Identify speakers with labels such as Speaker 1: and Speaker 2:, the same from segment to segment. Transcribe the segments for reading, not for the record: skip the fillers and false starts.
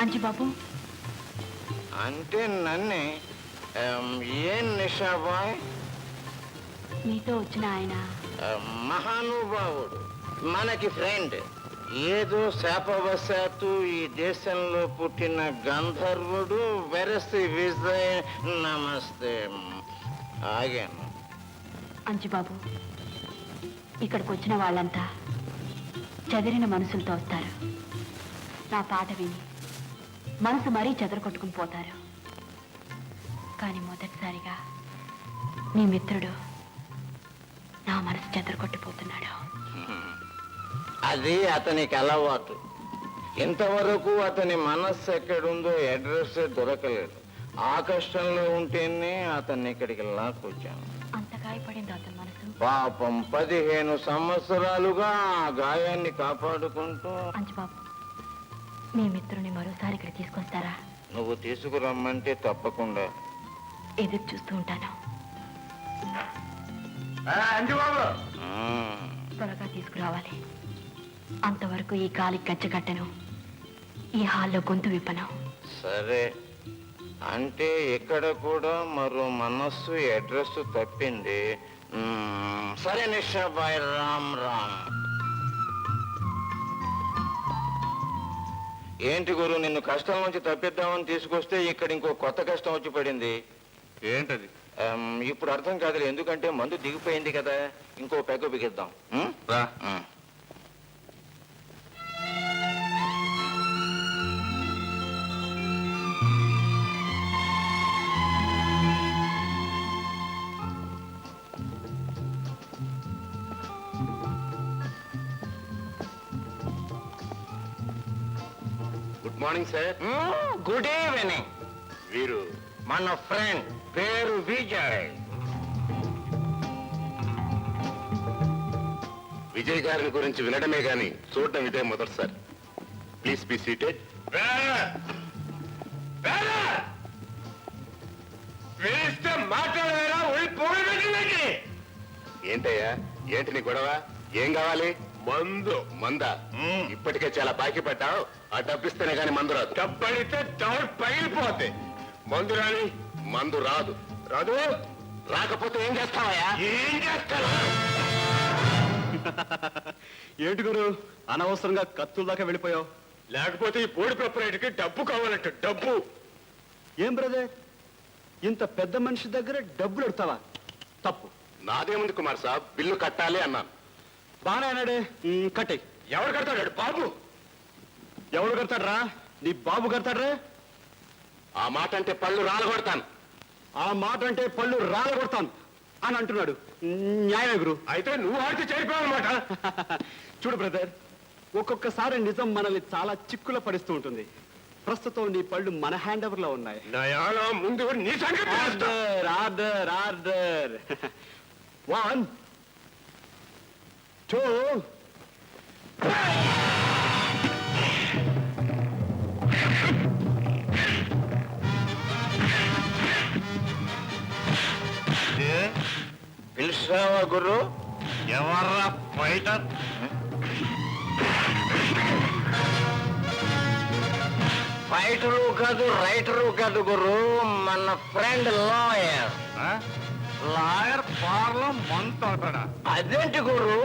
Speaker 1: అంజుబాబు
Speaker 2: అంటే నన్నే ఏం నిషాబాయ్?
Speaker 1: మీతో వచ్చిన ఆయన
Speaker 2: మహానుభావుడు, మనకి ఫ్రెండ్. ఏదో శాపవశాత్తు ఈ దేశంలో పుట్టిన గంధర్వుడు. వెరసి విజయ్. నమస్తే. ఆగాను.
Speaker 1: అంజుబాబు, ఇక్కడికి వచ్చిన వాళ్ళంతా చెదిరిన మనసులతో వస్తారు. నా పాట విని మనసు మరీ చెదరగొట్టుకుని పోతారు. కానీ మొదటిసారిగా నీ మిత్రుడు నా మనసు చెదరగొట్టిపోతున్నాడు.
Speaker 2: అది అతనికి అలవాటు. ఇంతవరకు అతని మనస్సు ఎక్కడుందో అడ్రస్ దొరకలేదు. ఆ కష్టంలో ఉంటేనే అతన్ని ఇక్కడికి లాక్కొచ్చాను.
Speaker 1: అంత గాయపడింది అతని మనసు.
Speaker 2: పాపం 15 సంవత్సరాలుగా ఆ గాయాన్ని కాపాడుకుంటూ.
Speaker 1: అంజుబాబు, మీ మిత్రుని మరోసారి ఇక్కడ తీసుకొస్తారా?
Speaker 2: నువ్వు తీసుకురమ్మంటే తప్పకుండా.
Speaker 1: ఎదురు చూస్తూ ఉంటాను. త్వరగా తీసుకురావాలి. అంతవరకు ఈ గాలి గచ్చగట్టను, ఈ హాల్లో గొంతు విప్పను.
Speaker 2: సరే, అంటే ఇక్కడ కూడా మరో మనస్సు అడ్రస్ తప్పింది. సరే నిషాబాయ్, రామ్ రామ్. ఏంటి గురు, నిన్ను కష్టం నుంచి తప్పిద్దామని తీసుకొస్తే ఇక్కడ ఇంకో కొత్త కష్టం వచ్చి పడింది.
Speaker 3: ఏంటది?
Speaker 2: ఇప్పుడు అర్థం కాదులే, ఎందుకంటే మందు దిగిపోయింది కదా. ఇంకో పెగ్గ బిగిద్దాం.
Speaker 3: రా. Good morning sir.
Speaker 2: Good evening.
Speaker 3: వీరు
Speaker 2: మన ఫ్రెండ్, పేరు విజయ్.
Speaker 3: విజయ్ గారి గురించి వినడమే గాని చూడటం ఇదే మొదటిసారి. Please be seated.
Speaker 2: మాట్లాడేరా?
Speaker 3: ఏంటయ్యా, ఏంటి నీ గొడవ? ఏం కావాలి? మందు. మందా? ఇప్పటికే చాలా బాకీ పడ్డావు. ఆ డబ్బిస్తేనే గాని మందు రాదు.
Speaker 2: డబ్బడితే డౌట్ పగిలిపోతే. మందు రాని?
Speaker 3: మందు రాదు.
Speaker 2: రాదు?
Speaker 3: రాకపోతే ఏం చేస్తావయ్యా?
Speaker 2: ఏం చేస్తాను?
Speaker 4: ఏంటి గురు, అనవసరంగా కత్తుల దాకా వెళ్ళిపోయావు?
Speaker 2: లేకపోతే ఈ పోడి ప్రొపరేటర్కి డబ్బు కావాలంట. డబ్బు.
Speaker 4: ఏం బ్రదర్, ఇంత పెద్ద మనిషి దగ్గర డబ్బులు అడుగుతావా? తప్పు.
Speaker 3: నాదేముంది కుమార్ సాబ్, బిల్లు కట్టాలి అన్నాను.
Speaker 4: బానే అన్నాడే. కట్టే.
Speaker 2: ఎవరు కడతాడు? బాబు.
Speaker 4: ఎవడు కడతాడ్రా? నీ బాబు కడతాడ్రా?
Speaker 3: ఆ మాట అంటే పళ్ళు రాలగొడతాను.
Speaker 4: ఆ మాట అంటే పళ్ళు రాలగొడతాను అని అంటున్నాడు. న్యాయమే గురు.
Speaker 2: అయితే నువ్వు ఆడితే చేరిపోవాలన్నమాట.
Speaker 4: చూడు బ్రదర్, ఒక్కొక్కసారి నిజం మనల్ని చాలా చిక్కుల పడిస్తూ ఉంటుంది. ప్రస్తుతం నీ పళ్ళు మన హ్యాండ్ ఓవర్ లో ఉన్నాయి.
Speaker 2: నయాలా ముందు నీ సంగతి తెలుస్తా.
Speaker 4: Order order order. 1 2
Speaker 2: పిలిచావా గురు?
Speaker 3: ఎవర్రా ఫైటర్?
Speaker 2: ఫైటరు కాదు, రైటరు కాదు గురు, మన ఫ్రెండ్ లాయర్.
Speaker 3: లాయర్ బార్లో మందు తాగుతాడా?
Speaker 2: అదేంటి గురు,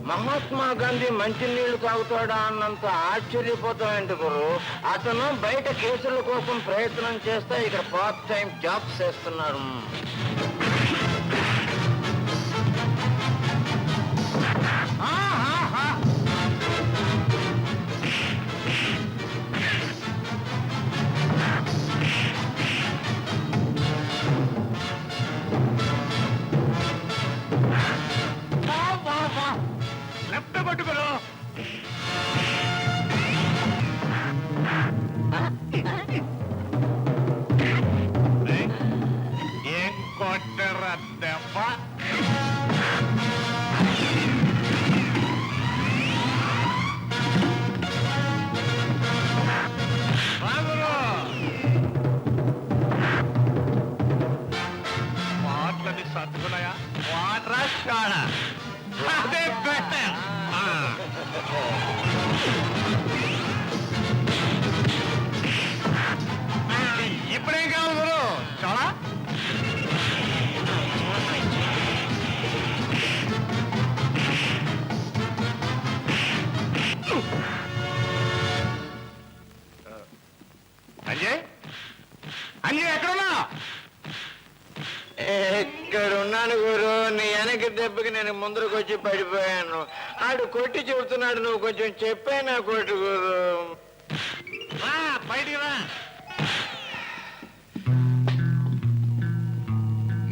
Speaker 2: మహాత్మా గాంధీ మంచినీళ్లు తాగుతాడా అన్నంత ఆశ్చర్యపోతామేంటి గురు? అతను బయట కేసుల కోసం ప్రయత్నం చేస్తే ఇక్కడ పార్ట్ టైం జాబ్స్ చేస్తున్నాడు.
Speaker 3: లెఫ్ట్ పట్టుకోరు. ఏం కొట్ట అంజయ్ అంజయ్ ఎక్కడున్నా?
Speaker 2: ఇక్కడ ఉన్నాను గురు. నీ వెనక దెబ్బకి నేను ముందరకు వచ్చి పడిపోయాను. ఆడు కొట్టి చెబుతున్నాడు, నువ్వు కొంచెం చెప్పానా కొట్టు గురు.
Speaker 3: బయటికి రా.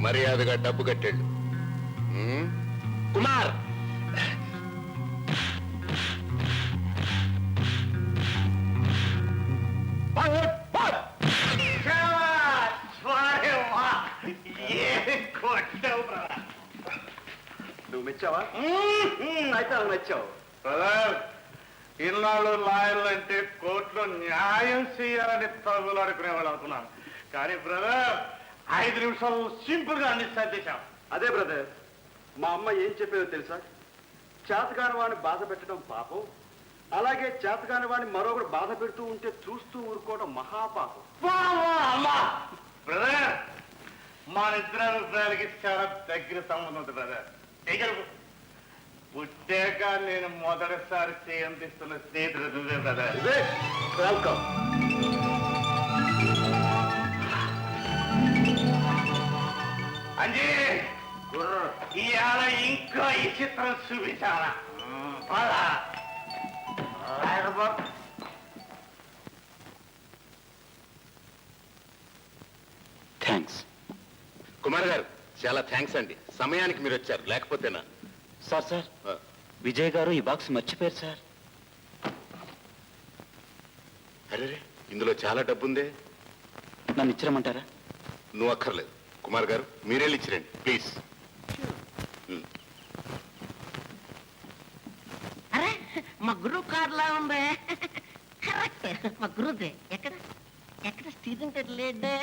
Speaker 3: మర్యాదగా డబ్బు కట్టాడు. కుమార్
Speaker 4: నువ్వు మెచ్చావా? అయితే నాకు నచ్చావు.
Speaker 3: బ్రదర్, ఇన్నాళ్ళు లాయర్లు అంటే కోర్టులో న్యాయం చేయాలని తగులు అనుకునేవాళ్ళు అనుకున్నాను. కానీ బ్రదర్ 5 నిమిషాలు సింపుల్ గా అన్ని సర్దేశాం.
Speaker 4: అదే బ్రదర్, మా అమ్మ ఏం చెప్పేదో తెలుసా? చేతకాని వాడిని బాధ పెట్టడం పాపం, అలాగే చేతకాని వాడిని మరొకరు బాధ పెడుతూ ఉంటే చూస్తూ ఊరుకోవడం మహాపాపం.
Speaker 3: అమ్మా బ్రదర్, మా ఇద్దరు అభిప్రాయాలకి చాలా దగ్గర సంబంధం ఉంది బ్రదర్. పుట్టాక నేను మొదటిసారి చేయందిస్తున్న స్నేహితుడు నువ్వే బ్రదర్.
Speaker 4: వెల్కమ్.
Speaker 3: అంజీ ఇవాళ ఇంకా ఈ చిత్రం చూపించాలా?
Speaker 5: థ్యాంక్స్.
Speaker 3: కుమార్ గారు, చాలా థ్యాంక్స్ అండి. సమయానికి మీరు వచ్చారు, లేకపోతేనా?
Speaker 5: సార్ విజయ్ గారు ఈ బాక్స్ మర్చిపోయారు సార్.
Speaker 3: అరే, ఇందులో చాలా డబ్బుందే.
Speaker 5: నన్ను ఇచ్చిరమ్మంటారా?
Speaker 3: నువ్వు అక్కర్లేదు. కుమార్ గారు, మీరెళ్ళి ఇచ్చిరండి ప్లీజ్.
Speaker 6: అరే మా గురువు కార్లా ఉంది. కరెక్ట్, మా గురువుదే. ఎక్కడ ఎక్కడ స్టీరింగ్ లేడే.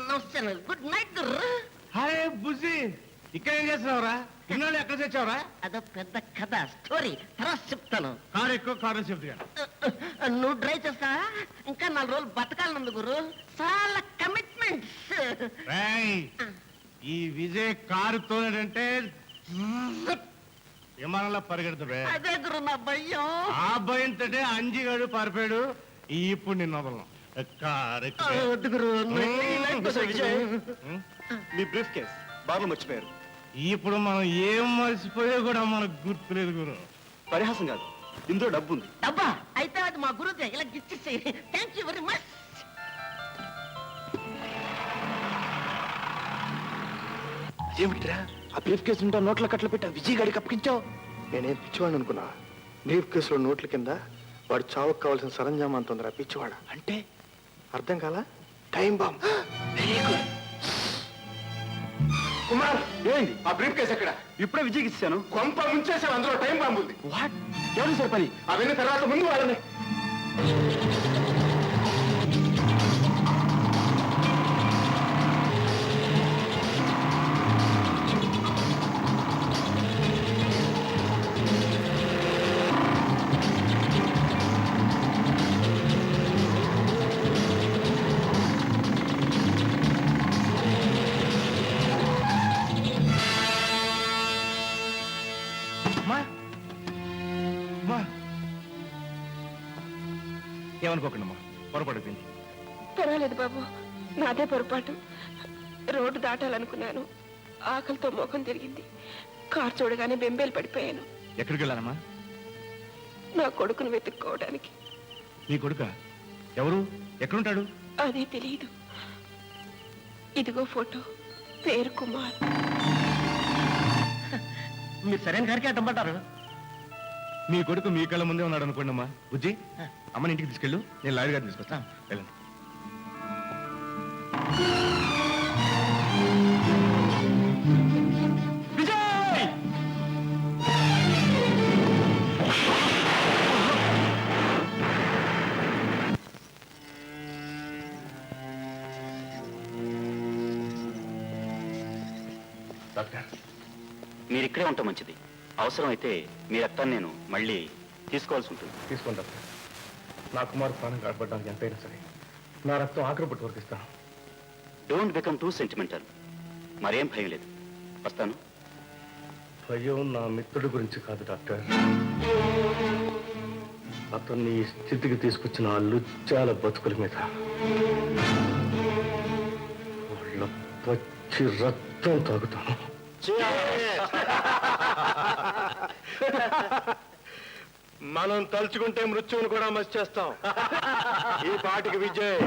Speaker 6: నమస్తే, గుడ్ నైట్ గురు.
Speaker 3: హాయ్ బుజ్జి, ఇక్కడ ఏం చేస్తున్నావురా? ఇన్నాళ్ళు ఎక్కడ తెచ్చావురా?
Speaker 6: అదో పెద్ద కథ, స్టోరీ తర్వాత చెప్తాను.
Speaker 3: కారు ఎక్కువ కారు చెప్తా.
Speaker 6: నువ్వు డ్రైవ్ చేస్తా? ఇంకా 4 రోజులు బతకాలనుంది గురు, చాలా కమిట్మెంట్స్.
Speaker 3: ఈ విజయ్ కారు తోలేడంటే విమానంలో పరిగెడుతుడే.
Speaker 6: అదే గురు నా భయం.
Speaker 3: ఆ భయంతో అంజిగాడు పారిపోయాడు. ఇప్పుడు నిన్న వదలను. కారు
Speaker 6: వద్దు గురు,
Speaker 4: మీ బ్రీఫ్ కేస్ బాగా మర్చిపోయారు.
Speaker 3: ఇప్పుడు మనం ఏం మర్చిపోయా కూడా మనకు గుర్తులేదు గురు.
Speaker 4: పరిహాసం కాదు, ఇందులో డబ్బు ఉంది.
Speaker 6: డబ్బా అయితే అది మా గురువుదే. ఇలా గిచ్చేసి థ్యాంక్ యూ వెరీ మచ్.
Speaker 7: ఏమిట్రా ఆ బ్రీఫ్ కేసు ఉంటా నోట్ల కట్టలు పెట్టి ఆ విజయ్ గాడికి అప్పగించావు? నేనేం పిచ్చివాడిని అనుకున్నా? బ్రీఫ్ కేసులో నోట్ల కింద వాడు చావుకు కావాల్సిన సరంజామా అంత ఉందిరా పిచ్చివాడ.
Speaker 5: అంటే
Speaker 7: అర్థం కాలా? Time bomb.
Speaker 3: కుమార్,
Speaker 4: ఏంటి
Speaker 3: ఆ బ్రీఫ్ కేసు ఎక్కడ?
Speaker 4: ఇప్పుడే విజయ్కి ఇచ్చాను.
Speaker 3: కొంప ముంచేసావు, అందులో టైం బాంబు ఉంది.
Speaker 4: వాట్? ఎవరు సార్ పని?
Speaker 3: అవన్నీ తర్వాత, ముందు వాళ్ళని. ఏమనుకోకండమ్మా, పొరపడుతుంది.
Speaker 8: పర్వాలేదు బాబు, నాదే పొరపాటు. రోడ్డు దాటాలనుకున్నాను, ఆకలితో ముఖం తిరిగింది. కారు చూడగానే బెంబేలు పడిపోయాను.
Speaker 3: ఎక్కడికి వెళ్ళాలమ్మా?
Speaker 8: నా కొడుకును వెతుక్కోవడానికి.
Speaker 3: నీ కొడుక ఎవరు? ఎక్కడుంటాడు?
Speaker 8: అదే తెలియదు. ఇదిగో ఫోటో, పేరు కుమార్.
Speaker 6: మీరు సరైన గారికి అడ్డం పడ్డారు.
Speaker 3: మీ కొడుకు మీ కళ్ళ ముందే ఉన్నాడు అనుకోండి అమ్మా. బుజ్జి, అమ్మని ఇంటికి తీసుకెళ్ళు, నేను లాయర్ గారిని తీసుకొస్తాను. వెళ్ళండి. డాక్టర్,
Speaker 5: మీరు ఇక్కడే ఉంటాం మంచిది. అవసరం అయితే మీ రక్తాన్ని నేను మళ్ళీ తీసుకోవాల్సి ఉంటుంది.
Speaker 3: తీసుకోండి డాక్టర్. నా కుమారు ప్రాణం కాపాడడానికి ఎంతైనా సరే నా రక్తం ఆఖరి పట్టు వరకు ఇస్తాను.
Speaker 5: Don't become two sentimental. మరేం భయం లేదు. వస్తాను.
Speaker 3: భయం నా మిత్రుడి గురించి కాదు డాక్టర్,
Speaker 7: అతన్ని ఈ స్థితికి తీసుకొచ్చిన ఆ లుచ్చాల బతుకుల మీద వాళ్ళ పచ్చి రక్తం తాగుతాను. మనం తలుచుకుంటే మృత్యువును కూడా మసి చేస్తాం. ఈ పాటికి విజయ్.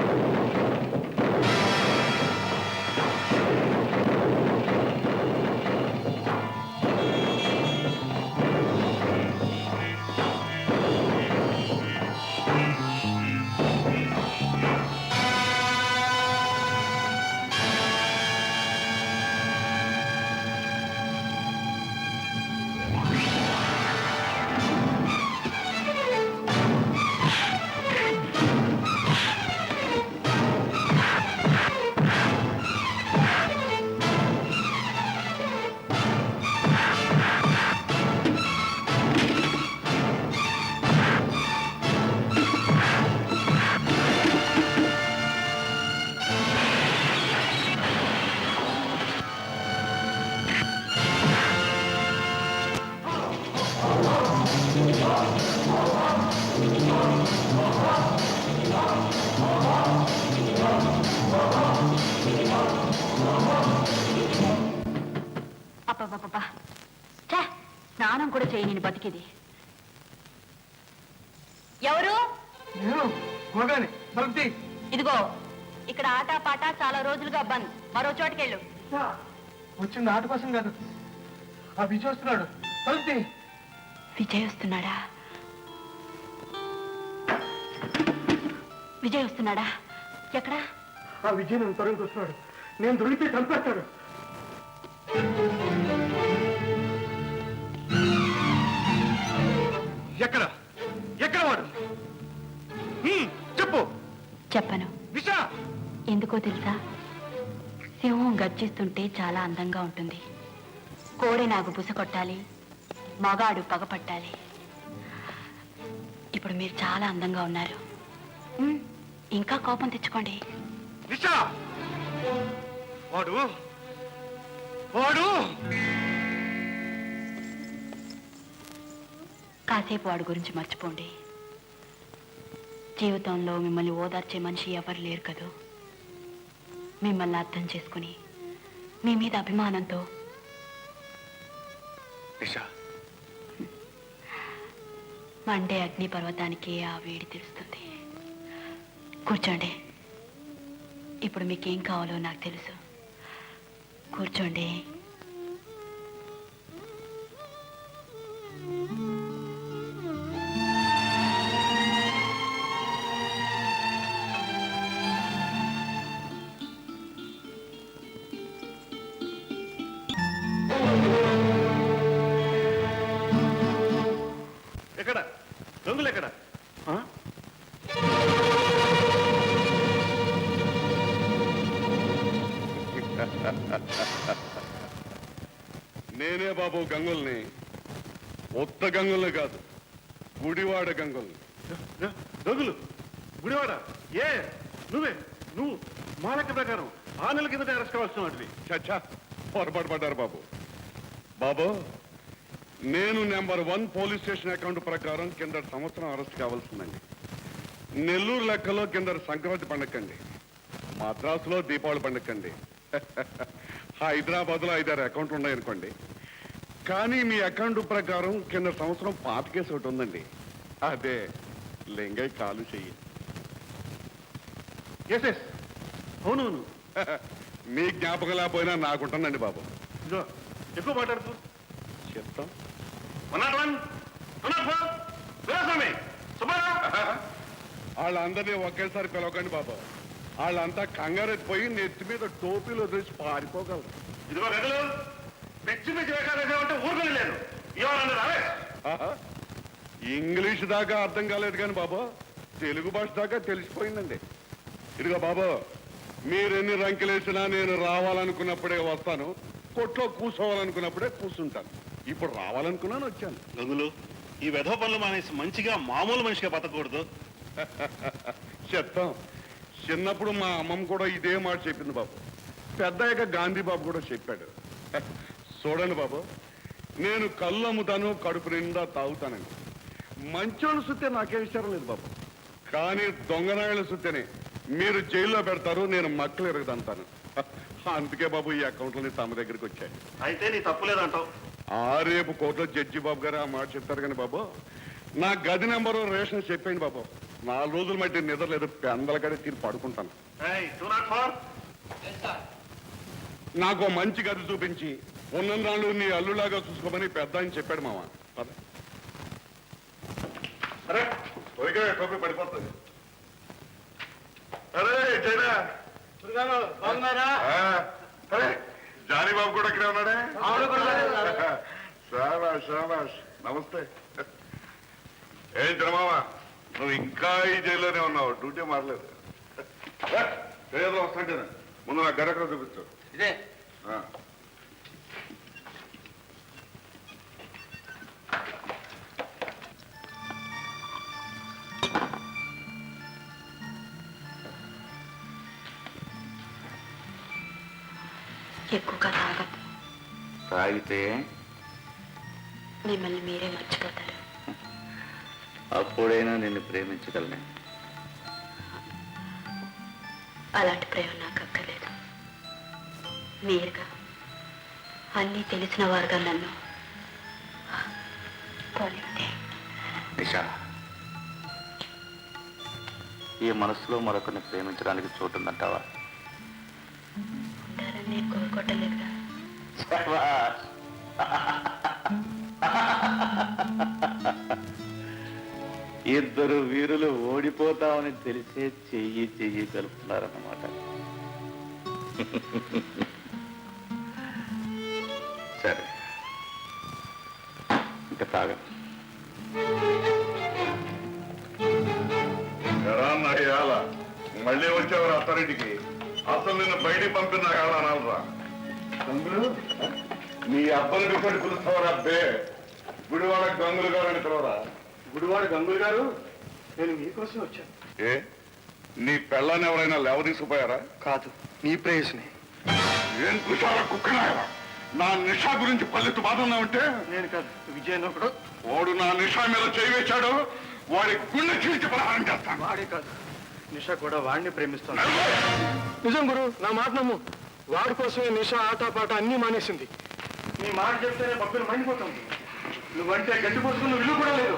Speaker 1: అబ్బబ్బబ్బా, ఛే, స్నానం కూడా చేయి నేను బతికిది. ఎవరు? ఇదిగో, ఇక్కడ ఆటా పాట చాలా రోజులుగా బంద్. మరో చోటుకెళ్ళు.
Speaker 7: వచ్చింది ఆట కోసం కాదు, ఆ విజయ్ వస్తున్నాడు.
Speaker 1: విజయ్ వస్తున్నాడా? విజయ్ వస్తున్నాడా? ఎక్కడా?
Speaker 7: ఆ విజయ్ నన్ను తరుణ్కి వస్తున్నాడు. నేను దొరికితే చంపేస్తాడు. ఎక్కడ ఎక్కడ వాడు? చెప్పు.
Speaker 1: చెప్పను.
Speaker 7: విషా
Speaker 1: ఎందుకో తెలుసా? సింహం గర్జిస్తుంటే చాలా అందంగా ఉంటుంది. కోడి నాగు బుస కొట్టాలి, మగాడు పగపట్టాలి. ఇప్పుడు మీరు చాలా అందంగా ఉన్నారు. ఇంకా కోపం తెచ్చుకోండి.
Speaker 7: విషా వాడు వాడు
Speaker 1: కాసేపు వాడి గురించి మర్చిపోండి. జీవితంలో మిమ్మల్ని ఓదార్చే మనిషి ఎవరు లేరు కదూ. మిమ్మల్ని అర్థం చేసుకుని మీ మీద అభిమానంతో మండే అగ్ని పర్వతానికి ఆ వేడి తెలుస్తుంది. కూర్చోండి. ఇప్పుడు మీకేం కావాలో నాకు తెలుసు. కూర్చోండి.
Speaker 3: ఎక్కడ దొంగలు ఎక్కడ? నేనే బాబు గంగుల్ని. ఉత్త గంగుల్ని కాదు, గుడివాడ గంగుల్ని. దొంగలు గుడివాడ? ఏ నువ్వే? నువ్వు మా లెక్క ప్రకారం 6 నెలల కిందట అరెస్ట్ కావాల్సిన వాటివి. చచ్చా, పొరపాటు పడ్డారు బాబు. బాబు, నేను నెంబర్ 1 పోలీస్ స్టేషన్ అకౌంట్ ప్రకారం కింద సంవత్సరం అరెస్ట్ కావాల్సిందండి. నెల్లూరు లెక్కలో కింద సంక్రాంతి పండక్కండి, మద్రాసులో దీపావళి పండక్కండి, హైదరాబాద్లో 5-6 అకౌంట్లు ఉన్నాయనుకోండి. కానీ మీ అకౌంట్ ప్రకారం కింద సంవత్సరం పాత కేసు ఒకటి ఉందండి. అదే లింగయ్య కాలు చెయ్యి. ఎస్ అవునవును. మీ జ్ఞాపకం లేకపోయినా నాకుంటుందండి బాబు. ఇదో ఎక్కువ మాట్లాడుతూ చెప్తాం. వాళ్ళందరినీ ఒకేసారి పిలవకండి బాబా. వాళ్ళంతా కంగారెత్తిపోయి నెత్తి మీద టోపీలో తెచ్చి పారిపోగలరు. ఇదిగో రెగలు పిచ్చి పిచ్చి వేసాలంటే ఊరుకొని లేదు. ఇంగ్లీష్ దాకా అర్థం కాలేదు కానీ బాబా, తెలుగు భాష దాకా తెలిసిపోయిందండి. ఇదిగో బాబా, మీరెన్ని రంకెలేసినా నేను రావాలనుకున్నప్పుడే వస్తాను, కొట్లో కూర్చోవాలనుకున్నప్పుడే కూర్చుంటాను. ఇప్పుడు రావాలనుకున్నాను, వచ్చాను.
Speaker 9: గంగులు, ఈ వెధవ పనులు మానేసి మంచిగా మామూలు మనిషిగా బతకూడదు.
Speaker 3: చెప్తాం. చిన్నప్పుడు మా అమ్మమ్మ కూడా ఇదే మాట చెప్పింది బాబు. పెద్దయ్యాక గాంధీ బాబు కూడా చెప్పాడు. చూడండి బాబు, నేను కళ్ళు అమ్ముతాను, కడుపు నిండా తాగుతానండి. మంచోళ్ళు సుత్తే నాకేం ఇష్టం లేదు బాబు, కానీ దొంగనాయలు సుత్తేనే మీరు జైల్లో పెడతారు, నేను మక్కలు ఎరగదంటాను. అందుకే బాబు ఈ అకౌంట్లని తమ దగ్గరికి వచ్చాయి.
Speaker 9: అయితే నీ తప్పు లేదంటావు.
Speaker 3: రేపు కోర్టులో జడ్జి బాబు గారు ఆ మాట చెప్తారు కానీ బాబు, నా గది నెంబరు రేషన్ చెప్పండి బాబు. 4 రోజులు మట్టి నిద్ర లేదు, పెందల కడే తీరు పడుకుంటాను. నాకు మంచి గది చూపించి ఉన్ననాళ్ళు నీ అల్లులాగా చూసుకోమని పెద్ద అని చెప్పాడు మామ. అరే త్వరగా టోపీ పడిపోతుంది. అరే జైనా జానీ బాబు కూడా ఇక్కడే ఉన్నాడే. శాబాష్ శాబాష్, నమస్తే. ఏం చిరమావా, నువ్వు ఇంకా ఈ జైల్లోనే ఉన్నావు, డ్యూటీ మారలేదు. ఏదో వస్తుంటే ముందు నా గడకడ చూపించు.
Speaker 2: ఇదే
Speaker 1: ఎక్కువగా తాగద్దు,
Speaker 5: తాగితే
Speaker 1: మిమ్మల్ని మీరే మర్చిపోతారు.
Speaker 5: అప్పుడైనా నిన్ను ప్రేమించగలను.
Speaker 1: అలాంటి ప్రేమ నాకు అక్కర్లేదు. మీరుగా అన్నీ తెలిసిన వారుగా నన్ను పోనివ్వండి.
Speaker 5: నిషా, ఈ మనసులో మరొకరిని ప్రేమించడానికి చోటు ఉందంటావా?
Speaker 1: ఉంటారని నేను కోరుకోవటలేదుగా.
Speaker 5: ఇద్దరు వీరులు ఓడిపోతామని తెలిసే చెయ్యి చెయ్యి కలుపుతున్నారన్నమాట. సరే, ఇంకా తాగ.
Speaker 3: మళ్ళీ వచ్చేవారు అత్తారింటికి, అసలు నిన్ను బయటికి పంపిన అనాలరా. నీ అబ్బని పిలిచి పిలుస్తావరా అబ్బే? గుడివాడ గంగులు గారు అని పిలవరా?
Speaker 4: గుడివాడ గంగులు గారు, నేను మీకోసం వచ్చాను.
Speaker 3: ఏ నీ పెళ్ళాన్ని ఎవరైనా లేవ తీసుకుపోయారా?
Speaker 7: కాదు, నీ ప్రేయస్ని.
Speaker 3: ఏం కుషారా కుక్కనాయరా, నా నిషా గురించి పల్లెత్తు బాధన్నా ఉంటే?
Speaker 4: నేను కాదు, విజయన్ ఒకడు.
Speaker 3: వాడు నా నిషా మీద చేయి వేశాడు, వాడి గుండె చీల్చి ప్రహారం చేస్తాను.
Speaker 4: వాడే కాదు, నిషా కూడా వాడిని ప్రేమిస్తాను.
Speaker 7: నిజం గురు, నా మాట నమ్ము. వాడి కోసమే నిషా ఆటపాట అన్నీ మానేసింది.
Speaker 4: నీ మాట చెప్తేనే పక్కన మండిపోతుంది. నువ్వంటే గడ్డి పోసుకున్న విలువ కూడా లేదు.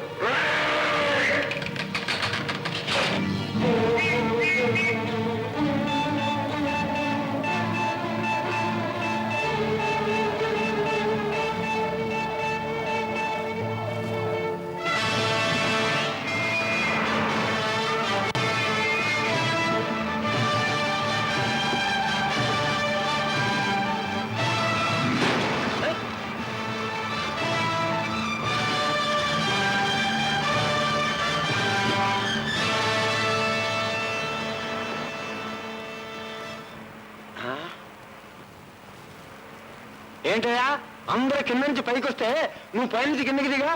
Speaker 7: ఏంటయ్యా, అందరు కింద నుంచి పైకి వస్తే నువ్వు పై నుంచి కిందకి దిగా?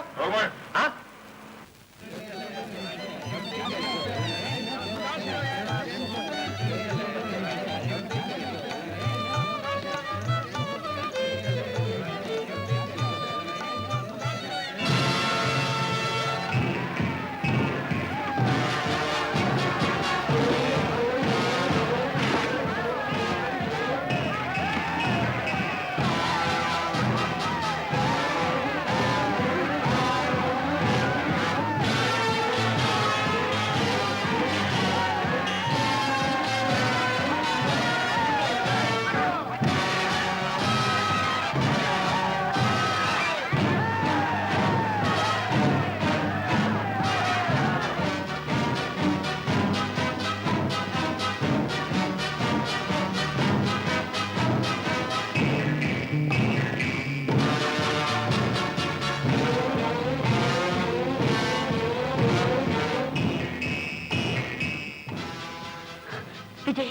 Speaker 1: విజయ్,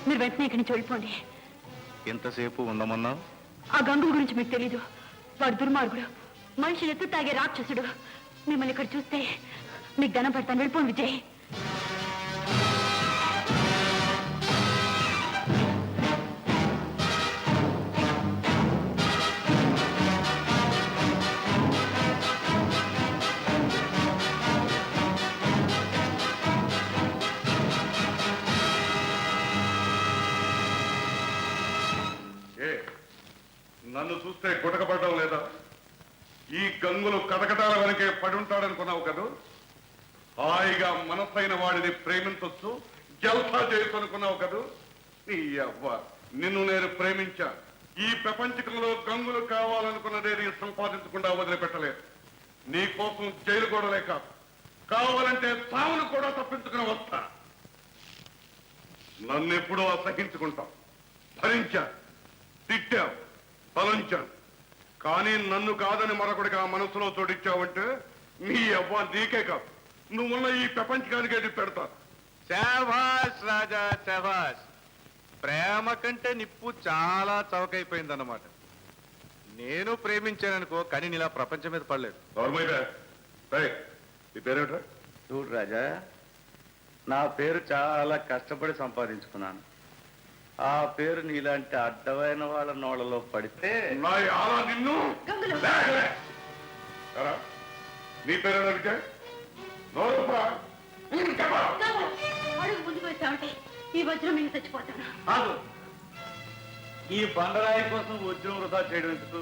Speaker 1: మీరు వెంటనే ఇక్కడి నుంచి వెళ్ళిపోండి.
Speaker 5: ఎంతసేపు ఉండమన్నావు?
Speaker 1: ఆ గంగుల గురించి మీకు తెలీదు. వాడు దుర్మార్గుడు, మనిషి ఎత్తు తాగే రాక్షసుడు. మిమ్మల్ని ఇక్కడ చూస్తే మీకు ధనం పెడతాను. వెళ్ళిపోండి విజయ్.
Speaker 3: నన్ను చూస్తే గుటకపడడం లేదా? ఈ గంగులు కటకటాల వెనకే పడి ఉంటాడనుకున్నావు కదూ? హాయిగా మనసైన వాడిని ప్రేమించొచ్చు, జల్సా చేయొచ్చు అనుకున్నావు కదూ? నీ అవ్వ, నిన్ను నేను ప్రేమించా. ఈ ప్రపంచకంలో గంగులు కావాలనుకున్నదే నేను సంపాదించకుండా వదిలిపెట్టలేదు. నీ కోసం జైలు కూడా లేక కావాలంటే సావును కూడా తప్పించుకుని వస్తా. నన్నెప్పుడూ అసహించుకుంటాం. భరించా, తిట్టా, తలంచాను. కానీ నన్ను కాదని మరొకడికి ఆ మనసులో చోటిచ్చావంటే నీ అవ్వ నీకే కాదు, నువ్వున్న ఈ ప్రపంచానికే పెడతాను.
Speaker 10: శాబాష్ రాజా శాబాష్. ప్రేమ కంటే నిప్పు చాలా చవకైపోయిందన్నమాట. నేను ప్రేమించాననుకో, కానీ నీలా ప్రపంచం మీద పడలేదు.
Speaker 3: నీ పేరేమిట్రా?
Speaker 10: చూడు రాజా, నా పేరు చాలా కష్టపడి సంపాదించుకున్నాను. ఆ పేరు నీలాంటి అడ్డమైన వాళ్ళ నోళ్ళలో పడితే
Speaker 3: నిన్ను నీ పేరేనా విజయ్?
Speaker 1: అడుగు ముందుకు వచ్చావంటే ఈ వజ్రం మీకు చచ్చిపోతాను.
Speaker 10: ఈ బండరాయి కోసం వజ్రం వృధా చేయడం ఎందుకు?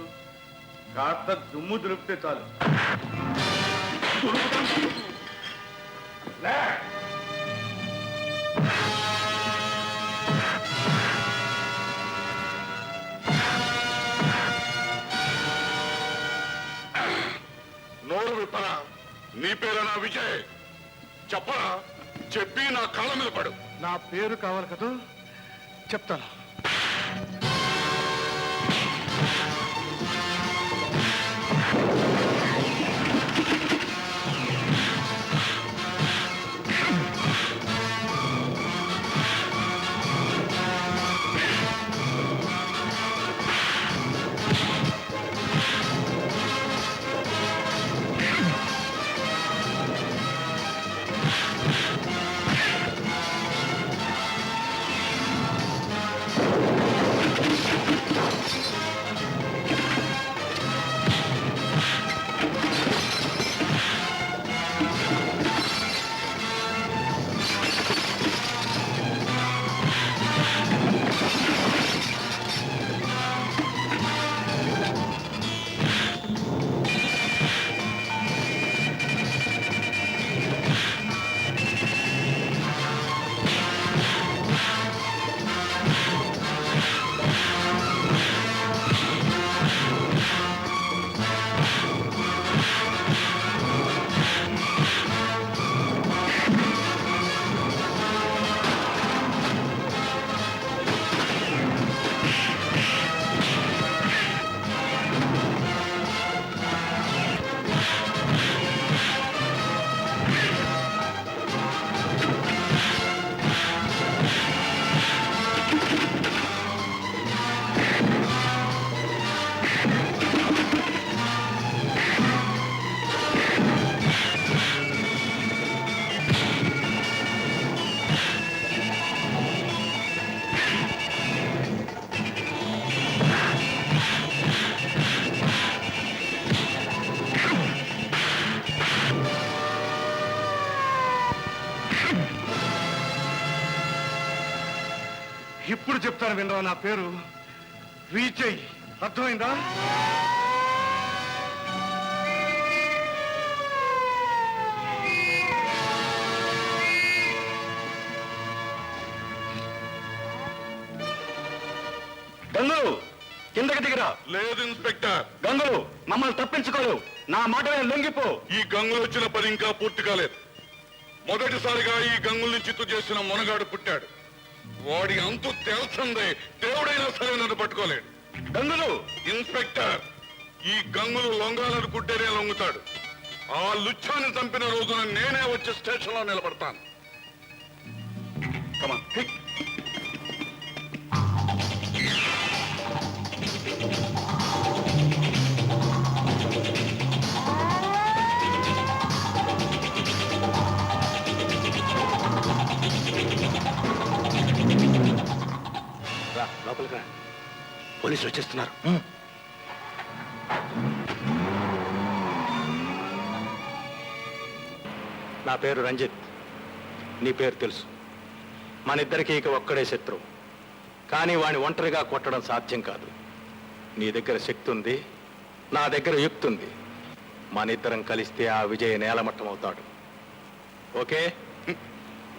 Speaker 10: కాస్త దుమ్ము దులిపితే చాలు.
Speaker 3: నోరు విప్పరా? నీ పేరేనా విజయ్? చెప్పరా, చెప్పి నా కాళ్ళ మీద పడు.
Speaker 7: నా పేరు కావాలి కదా, చెప్తాను. ఇప్పుడు చెప్తాను వినరా, నా పేరు విజయ్. అర్థమైందా?
Speaker 5: గంగులు, కిందకి దిగిరా.
Speaker 3: లేదు ఇన్స్పెక్టర్.
Speaker 5: గంగులు, మమ్మల్ని తప్పించుకోలేవు. నా మాట లొంగిపో.
Speaker 3: ఈ గంగులు వచ్చిన పని ఇంకా పూర్తి కాలేదు. మొదటిసారిగా ఈ గంగుల్ని చిత్తు చేసిన మునగాడు పుట్టాడు. వాడి అంతు తేల్చందే దేవుడైనా సరే నన్ను పట్టుకోలేడు.
Speaker 5: గంగులు,
Speaker 3: ఇన్స్పెక్టర్, ఈ గంగులు లొంగాలనుకుంటేనే లొంగుతాడు. ఆ లుచ్చాన్ని చంపిన రోజున నేనే వచ్చి స్టేషన్ లో నిలబడతాను. కమాన్.
Speaker 7: లోపలికి రా, పోలీసులు వచ్చేస్తున్నారు. నా పేరు రంజిత్, నీ పేరు తెలుసు. మన ఇద్దరికి ఇక ఒక్కడే శత్రువు. కానీ వాడిని ఒంటరిగా కొట్టడం సాధ్యం కాదు. నీ దగ్గర శక్తి ఉంది, నా దగ్గర యుక్తి ఉంది. మనిద్దరం కలిస్తే ఆ విజయ్ నేలమట్టం అవుతాడు. ఓకే?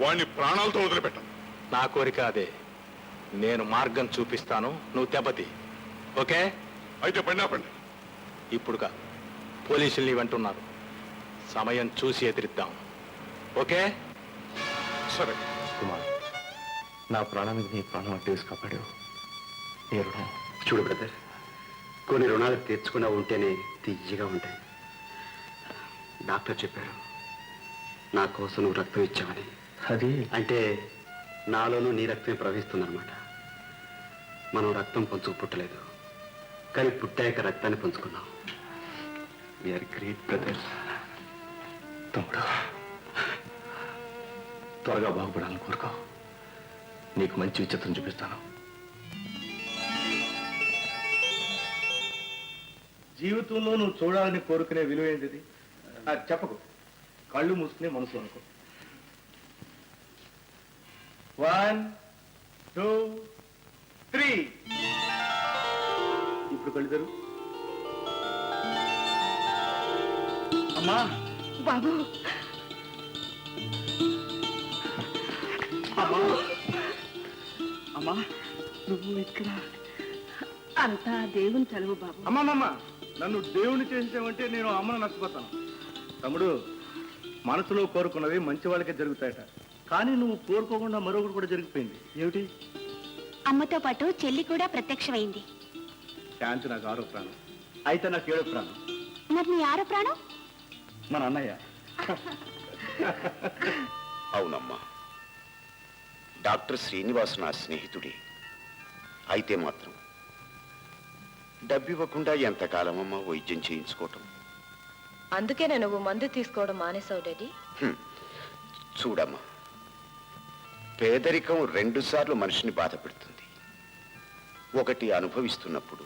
Speaker 3: వాడిని ప్రాణాలతో వదిలిపెట్టం.
Speaker 7: నా కోరిక అదే. నేను మార్గం చూపిస్తాను, నువ్వు దెబ్బతి. ఓకే?
Speaker 3: అయితే పండి.
Speaker 7: ఇప్పుడుగా పోలీసుల్ని వెంటున్నారు. సమయం చూసి ఎదిరిద్దాం. ఓకే?
Speaker 3: సరే.
Speaker 7: కుమార్, నా ప్రాణానికి నీ ప్రాణం అడ్డేసి కాపాడావు. నీ రుణం.
Speaker 4: చూడు బ్రదర్, కొన్ని రుణాలు తీర్చుకున్నా ఉంటేనే తీయగా ఉంటాయి. డాక్టర్ చెప్పారు నా కోసం నువ్వు రక్తం ఇచ్చావని.
Speaker 7: అది
Speaker 4: అంటే నాలోనూ నీ రక్తమే ప్రవహిస్తుందన్నమాట. మనం రక్తం పంచుకు పుట్టలేదు, కానీ పుట్టాక రక్తాన్ని పంచుకున్నాం. We are great brothers.
Speaker 7: తమ్ముడు, త్వరగా బాగుపడాలని కోరుకో. నీకు మంచి విచిత్రం చూపిస్తాను.
Speaker 10: జీవితంలో నువ్వు చూడాలని కోరుకునే విలువ ఏంటిది? చెప్పకు. కళ్ళు మూసుకునే మనసు అనుకో. 1 2 3. ఇప్పుడు కళ్ళు తెరు. అమ్మా,
Speaker 8: బాబు,
Speaker 10: అమ్మా, అమ్మా,
Speaker 8: నువ్వు ఇక్కడ. అంతా దేవుని చదువు బాబు.
Speaker 10: అమ్మమ్మ, నన్ను దేవుని చేసేమంటే నేను అమ్మను నష్టపోతాను. తమ్ముడు, మనసులో కోరుకున్నవి మంచి వాళ్ళకే జరుగుతాయట. కానీ నువ్వు కోరుకోకుండా మరొకటి కూడా జరిగిపోయింది. ఏమిటి?
Speaker 1: అమ్మతో పాటు చెల్లి కూడా ప్రత్యక్షమైంది.
Speaker 10: శాంతి నాకు 6వ ప్రాణం, అయితే నాకు 7వ ప్రాణం.
Speaker 1: మరి నీ 6వ ప్రాణం?
Speaker 10: మన అన్నయ్య.
Speaker 11: అవునమ్మా, డాక్టర్ శ్రీనివాస్ నా స్నేహితుడే. అయితే మాత్రం డబ్బివ్వకుండా ఎంతకాలమమ్మా వైద్యం చేయించుకోవటం?
Speaker 12: అందుకేనా నువ్వు మందు తీసుకోవడం మానేసావు డాడీ?
Speaker 11: చూడమ్మా, పేదరికం 2 సార్లు మనిషిని బాధ పెడుతుంది. ఒకటి అనుభవిస్తున్నప్పుడు,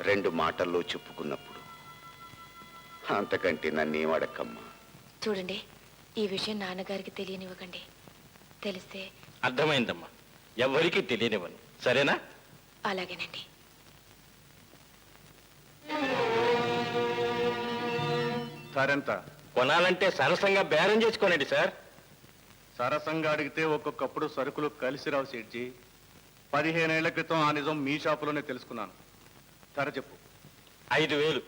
Speaker 11: 2 మాటల్లో చెప్పుకున్నప్పుడు. అంతకంటే నన్నేం అడక్కమ్మా.
Speaker 12: చూడండి, ఈ విషయం నాన్నగారికి తెలియనివ్వకండి. తెలిస్తే.
Speaker 5: అర్థమైందమ్మా, ఎవరికి తెలియనివ్వను. సరేనా?
Speaker 12: అలాగేనండి.
Speaker 10: సరెంత
Speaker 5: కొనాలంటే సరసంగా బేరం చేసుకోనండి సార్.
Speaker 10: సరసంగా అడిగితే ఒక్కొక్కప్పుడు సరుకులు కలిసి రావు సేట్జీ. 15 ఏళ్ల క్రితం ఆ నిజం మీ షాపులోనే తెలుసుకున్నాను. ధర చెప్పు.
Speaker 5: 5,000.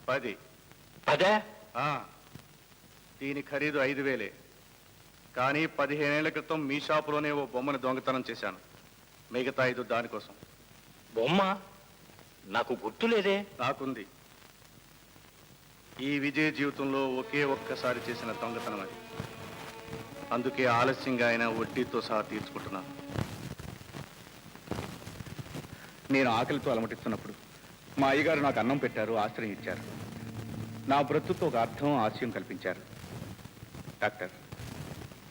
Speaker 10: 10.
Speaker 5: అదే?
Speaker 10: దీని ఖరీదు 5,000. కానీ 15 ఏళ్ల క్రితం మీ షాపులోనే ఓ బొమ్మను దొంగతనం చేశాను. మిగతా 5 దానికోసం.
Speaker 5: బొమ్మ నాకు గుర్తులేదే.
Speaker 10: నాకుంది. ఈ విజయ జీవితంలో ఒకే ఒక్కసారి చేసిన దొంగతనం అది. అందుకే ఆలస్యంగా అయినా వడ్డీతో సహా తీర్చుకుంటున్నాను. నేను ఆకలితో అలమటిస్తున్నప్పుడు మా అయ్యగారు నాకు అన్నం పెట్టారు, ఆశ్రయం ఇచ్చారు. నా బ్రతుకు ఒక అర్థం, ఆశయం కల్పించారు. డాక్టర్,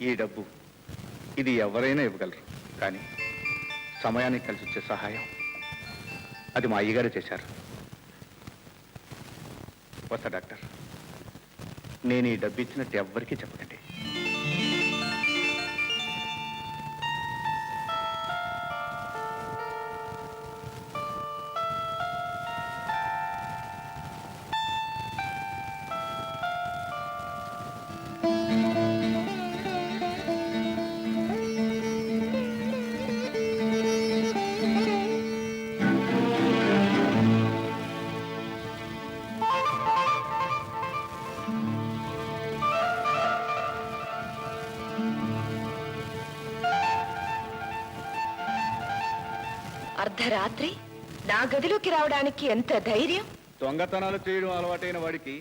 Speaker 10: ఈ డబ్బు ఇది ఎవరైనా ఇవ్వగలరు, కానీ సమయానికి కలిసి వచ్చే సహాయం అది మా అయ్యగారే చేశారు. వస్తా డాక్టర్. నేను ఈ డబ్బు ఇచ్చినట్టు ఎవ్వరికీ చెప్పకండి.
Speaker 12: అర్ధరాత్రి నా గదిలోకి రావడానికి ఎంత ధైర్యం!
Speaker 10: దొంగతనాలు చేయడం అలవాటైన వాడికి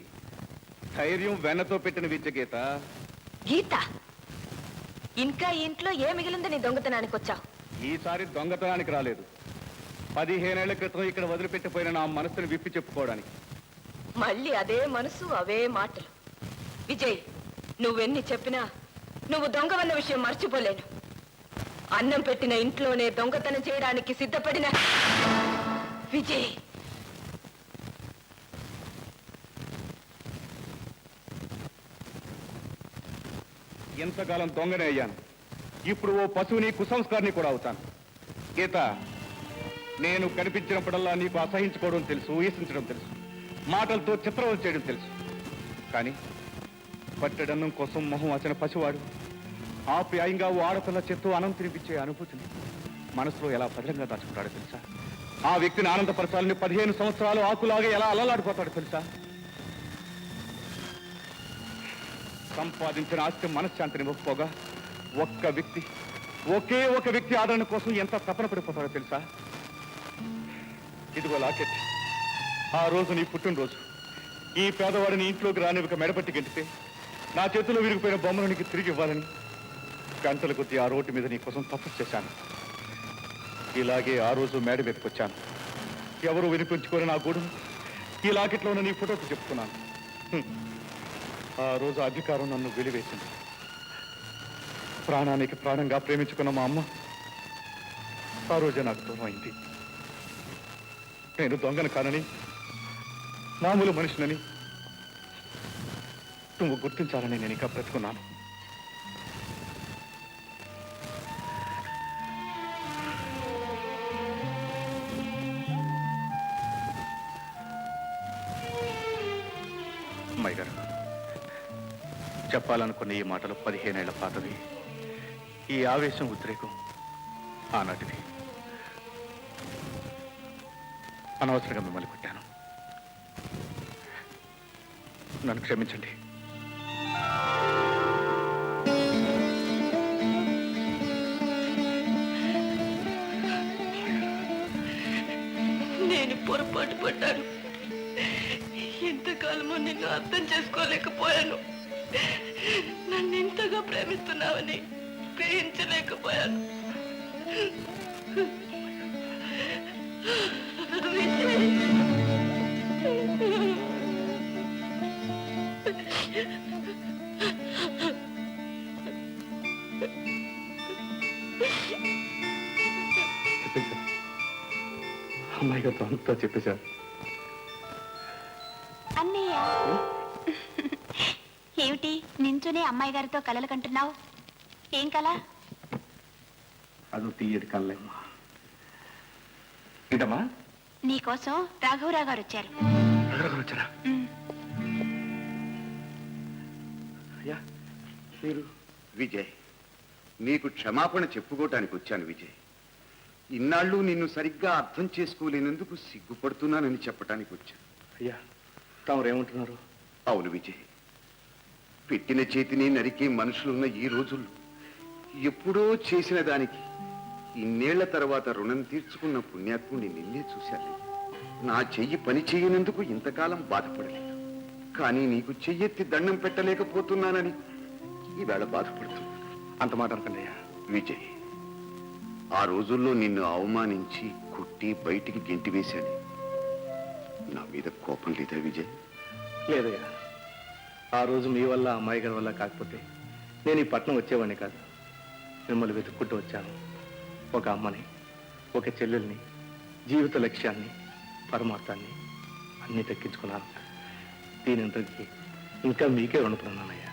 Speaker 10: ధైర్యం వెన్నతో పెట్టిన విద్య గీత.
Speaker 12: గీత, ఇంకా ఇంట్లో ఏ మిగిలింది నీ దొంగతనానికి వచ్చావు?
Speaker 10: ఈసారి దొంగతనానికి రాలేదు. 15 ఏళ్ల క్రితం ఇక్కడ వదిలిపెట్టిపోయిన నా మనసుని విప్పి చెప్పుకోవడానికి.
Speaker 12: మళ్ళీ అదే మనసు, అవే మాటలు. విజయ్, నువ్వెన్ని చెప్పినా నువ్వు దొంగవన్న విషయం మర్చిపోలేను. అన్నం పెట్టిన ఇంట్లోనే దొంగతనం చేయడానికి సిద్ధపడిన విజయ్.
Speaker 10: ఎంతకాలం దొంగనే అయ్యాను, ఇప్పుడు ఓ పశువుని, కుసంస్కారిని కూడా అవుతాను. గీత, నేను కనిపించినప్పుడల్లా నీకు అసహించుకోవడం తెలుసు, ఊహించడం తెలుసు, మాటలతో చిత్రం చేయడం తెలుసు. కానీ పట్టెడన్నం కోసం మొహం వచ్చిన పసివాడు ఆప్యాయంగా ఓ ఆడపిల్ల చేత్తో అన్నం తినిపించే అనుభూతిని మనసులో ఎలా భద్రంగా దాచుకుంటాడో తెలుసా? ఆ వ్యక్తిని ఆనందపరచాలని 15 సంవత్సరాలు ఆకులాగా ఎలా అలలాడిపోతాడో తెలుసా? సంపాదించిన ఆస్తి మనశ్శాంతిని ఒప్పుకోగా ఒకే ఒక వ్యక్తి ఆదరణ కోసం ఎంత తపన పడిపోతాడో తెలుసా? ఇదిగో లాకెట్. ఆ రోజు నీ పుట్టినరోజు. ఈ పేదవాడిని ఇంట్లోకి రానివ్వక మెడపట్టి గెంటితే నా చేతిలో విరిగిపోయిన బొమ్మను నీకు తిరిగి ఇవ్వాలని గంటల కొద్దీ ఆ రోడ్డు మీద నీ కోసం తపస్సు చేశాను. ఇలాగే ఆ రోజు మేడ మీదకి వచ్చాను. ఎవరు వినిపించుకొని నా గూడు ఈ లాకెట్లో ఉన్న నీ ఫోటోకి చెప్తున్నాను. ఆ రోజు అధికారం నన్ను వెలివేసింది. ప్రాణానికి ప్రాణంగా ప్రేమించుకున్న మా అమ్మ ఆ రోజే నాకు దూరం అయింది. నేను దొంగను కానని, మామూలు మనిషినని నువ్వు గుర్తించాలని నేను ఇంకా బ్రతుకున్నాను. అమ్మాయి గారు, చెప్పాలనుకున్న ఈ మాటలు 15 ఏళ్ల పాతవి. ఈ ఆవేశం, ఉద్రేకం ఆనాటిది. అనవసరంగా మిమ్మల్ని కొట్టాను. నన్ను క్షమించండి.
Speaker 8: నేను పొరపాటు పడ్డాను. ఎంతకాలమో నిన్ను అర్థం చేసుకోలేకపోయాను. నన్ను ఇంతగా ప్రేమిస్తున్నావని గ్రహించలేకపోయాను.
Speaker 10: అమ్మాయి గారితో అంతా చెప్పేశారు.
Speaker 1: అన్నయ్య, ఏమిటి నించునే అమ్మాయి గారితో కలలు కంటున్నావు? ఏం కల?
Speaker 10: అదో తీయటి కళ్ళేమ్మా. ఏంటమ్మా?
Speaker 1: నీకోసం రాఘవరావు గారు వచ్చారు.
Speaker 10: వచ్చారా?
Speaker 11: అయ్యా, మీరు? విజయ్, నీకు క్షమాపణ చెప్పుకోవటానికి వచ్చాను విజయ్. ఇన్నాళ్ళు నిన్ను సరిగ్గా అర్థం చేసుకోలేనందుకు సిగ్గుపడుతున్నానని చెప్పటానికి వచ్చాను.
Speaker 10: అయ్యా, తామరేమంటున్నారు?
Speaker 11: అవును విజయ్, పెట్టిన చేతిని నరికే మనుషులున్న ఈ రోజుల్లో ఎప్పుడో చేసిన దానికి ఇన్నేళ్ల తర్వాత రుణం తీర్చుకున్న పుణ్యాత్ముని నిన్నే చూశాను. నా చెయ్యి పని చేయనందుకు ఇంతకాలం బాధపడలేదు, కానీ నీకు చెయ్యెత్తి దండం పెట్టలేకపోతున్నానని ఈవేళ బాధపడుతుంది.
Speaker 10: అంత మాట అనకండియ్యా.
Speaker 11: విజయ్, ఆ రోజుల్లో నిన్ను అవమానించి కుట్టి బయటికి గెంటివేశాను. నా మీద కోపం లేదా విజయ్?
Speaker 10: లేదయ్యా, ఆ రోజు మీ వల్ల, అమ్మాయి గారి వల్ల కాకపోతే నేను ఈ పట్నం వచ్చేవాడిని కాదు. మిమ్మల్ని వెతుక్కుంటూ వచ్చాను. ఒక అమ్మని, ఒక చెల్లెల్ని, జీవిత లక్ష్యాన్ని, పరమార్థాన్ని అన్నీ దక్కించుకున్నాను. దీనింతకి ఇంకా మీకే రుణపడున్నానయ్యా.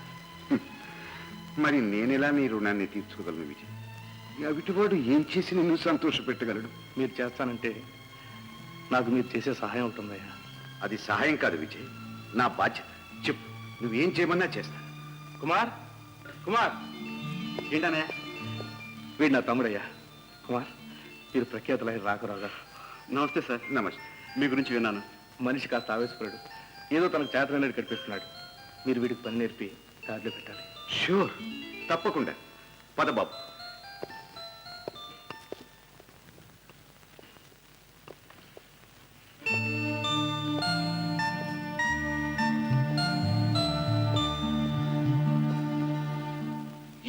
Speaker 11: మరి నేనెలా నీ రుణాన్ని తీర్చుకోగలను విజయ్? అవిటివాడు ఏం చేసి నిన్ను సంతోషపెట్టగలడు?
Speaker 10: మీరు చేస్తానంటే నాకు మీరు చేసే సహాయం ఉంటుందయ్యా.
Speaker 11: అది సహాయం కాదు విజయ్, నా బాధ్యత. చెప్పు, నువ్వేం చేయమన్నా చేస్తా.
Speaker 10: కుమార్, కుమార్, ఏంటనే? వీడు నా తమ్ముడయ్యా. కుమార్, మీరు ప్రఖ్యాతులైన రాఘవరావు గారు.
Speaker 11: నమస్తే సార్. నమస్తే.
Speaker 10: మీ గురించి విన్నాను. మనిషి కాస్త ఆవేశపడు, ఏదో తనకు చేతనని కనిపిస్తున్నాడు. మీరు వీడికి పని నేర్పి దారిలో పెట్టాలి.
Speaker 11: షూర్, తప్పకుండా. పద బాబు.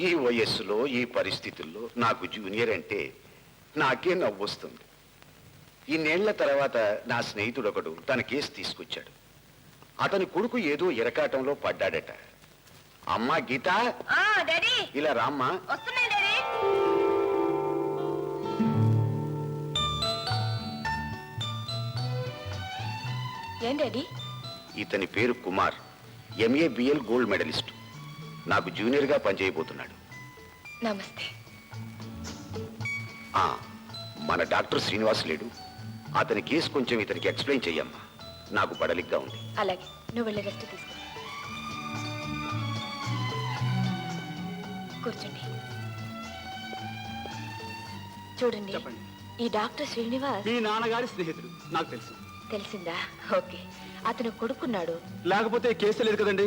Speaker 11: ఈ వయస్సులో, ఈ పరిస్థితుల్లో నాకు జూనియర్ అంటే నాకే నవ్వొస్తుంది. ఇన్నేళ్ల తర్వాత నా స్నేహితుడొకడు తన కేసు తీసుకొచ్చాడు. అతని కొడుకు ఏదో ఇరకాటంలో పడ్డాడట. అమ్మా గీత, ఇలా రామ్మా.
Speaker 12: ఏం డాడీ?
Speaker 11: ఇతని పేరు కుమార్, MABL గోల్డ్ మెడలిస్ట్. నాకు జూనియర్గా పనిచేయబోతున్నాడు.
Speaker 12: నమస్తే.
Speaker 11: మన డాక్టర్ శ్రీనివాస్ లేడు, అతని కేసు కొంచెం ఇతనికి ఎక్స్ప్లెయిన్ చెయ్యమ్మా. నాకు బడలిగ్గా ఉంది.
Speaker 12: అలాగే నువ్వు వెళ్ళి రెస్ట్ తీసుకో. కూర్చోండి. చూడండి, ఈ డాక్టర్ శ్రీనివాస్
Speaker 4: మీ నాన్నగారి స్నేహితుడు, నాకు తెలుసు.
Speaker 12: తెలిసిందా? ఓకే. అతను కొడుకున్నాడు.
Speaker 4: లేకపోతే కేసు లేదు కదండి.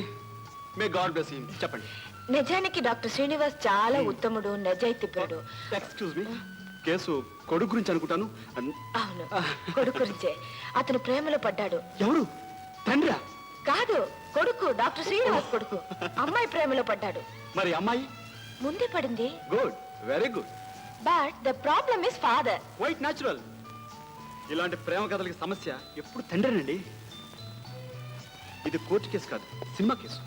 Speaker 4: May God bless him. చెప్పండి.
Speaker 12: నిజానికి డాక్టర్ శ్రీనివాస్ చాలా ఉత్తముడు, నిజాయితీపరుడు.
Speaker 4: ఎక్స్క్యూజ్ మీ, కేసు కొడుకు గురించి అనుకుంటాను.
Speaker 12: అవును, కొడుకు గురించే. అతను ప్రేమలో పడ్డాడు.
Speaker 4: ఎవరు? తండ్రా?
Speaker 12: కాదు, కొడుకు, డాక్టర్ శ్రీనివాస్ కొడుకు. అమ్మాయి ప్రేమలో పడ్డాడు.
Speaker 4: మరి అమ్మాయి
Speaker 12: ముందే పడింది.
Speaker 4: Good, very good.
Speaker 12: But the problem is father.
Speaker 4: Quite natural. ఇలాంటి ప్రేమ కథలకి సమస్య ఎప్పుడు తండ్రినండి. ఇది కోర్టు కేసు కాదు, cinema case.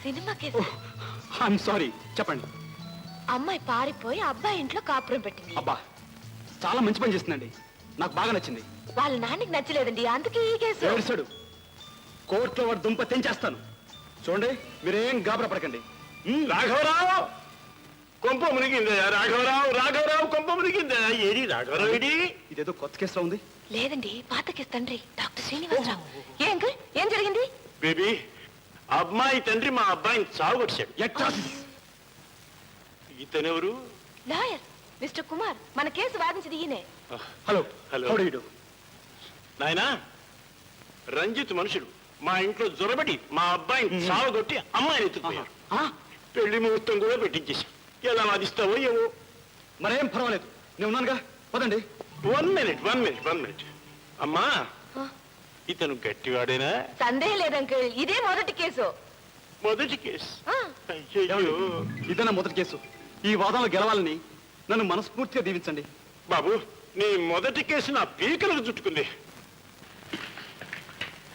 Speaker 12: Cinema case?
Speaker 4: I'm sorry, చెప్పండి.
Speaker 12: అమ్మాయి పారిపోయి అబ్బాయి ఇంట్లో కాపురం పెట్టింది.
Speaker 4: అబ్బా, చాలా మంచి పని చేస్తుందండి. నాకు బాగా నచ్చింది.
Speaker 12: వాళ్ళ నాన్నకి నచ్చలేదండి, అందుకే ఈ కేసు.
Speaker 4: ఏడుస్తాడు. కోర్టులో వాడు దుంప తెంచేస్తాను. చూడండి, మీరేం గాబరా పడకండి.
Speaker 9: రాఘవరావు కొంప మునిగిందా? రాఘవరావు కొంప మునిగిందా? ఏడి రాఘవరావు? ఏడి?
Speaker 4: ఇదేదో కొత్త కేసులో ఉంది.
Speaker 12: లేదండి, పాత కేసు. తండ్రి డాక్టర్ శ్రీనివాసరావు. ఏం అంకుల్, ఏం జరిగింది?
Speaker 9: బేబీ, అమ్మాయి తండ్రి మా అబ్బాయిని చావుకొచ్చాడు. ఇతనెవరు?
Speaker 12: Lawyer mister Kumar. మన కేసు వాదించింది ఈయనే.
Speaker 4: హలో.
Speaker 9: హలో. నాయనా, రంజిత్ మనుషుడు మా ఇంట్లో జొరబడి మా అబ్బాయిని చావగొట్టి అమ్మాయిని ఎత్తుకుపోయారు. పెళ్లి ముహూర్తం కూడా పెట్టించేసి ఎలా వాదిస్తావో ఏవో.
Speaker 4: మరేం పర్వాలేదు, నేను ఉన్నానుగా. పదండి.
Speaker 9: 1 మినిట్. అమ్మా, ఇతను గట్టివాడేనా?
Speaker 12: సందేహం లేదు అంకుల్, ఇదే మొదటి కేసు.
Speaker 9: మొదటి కేసు?
Speaker 4: ఏమండి, ఇదేనా మొదటి కేసు? ఈ వాదనలో గెలవాలని నన్ను మనస్ఫూర్తిగా దీవించండి.
Speaker 9: బాబు, నీ మొదటి కేసు నా పీకలకు చుట్టుకుంది.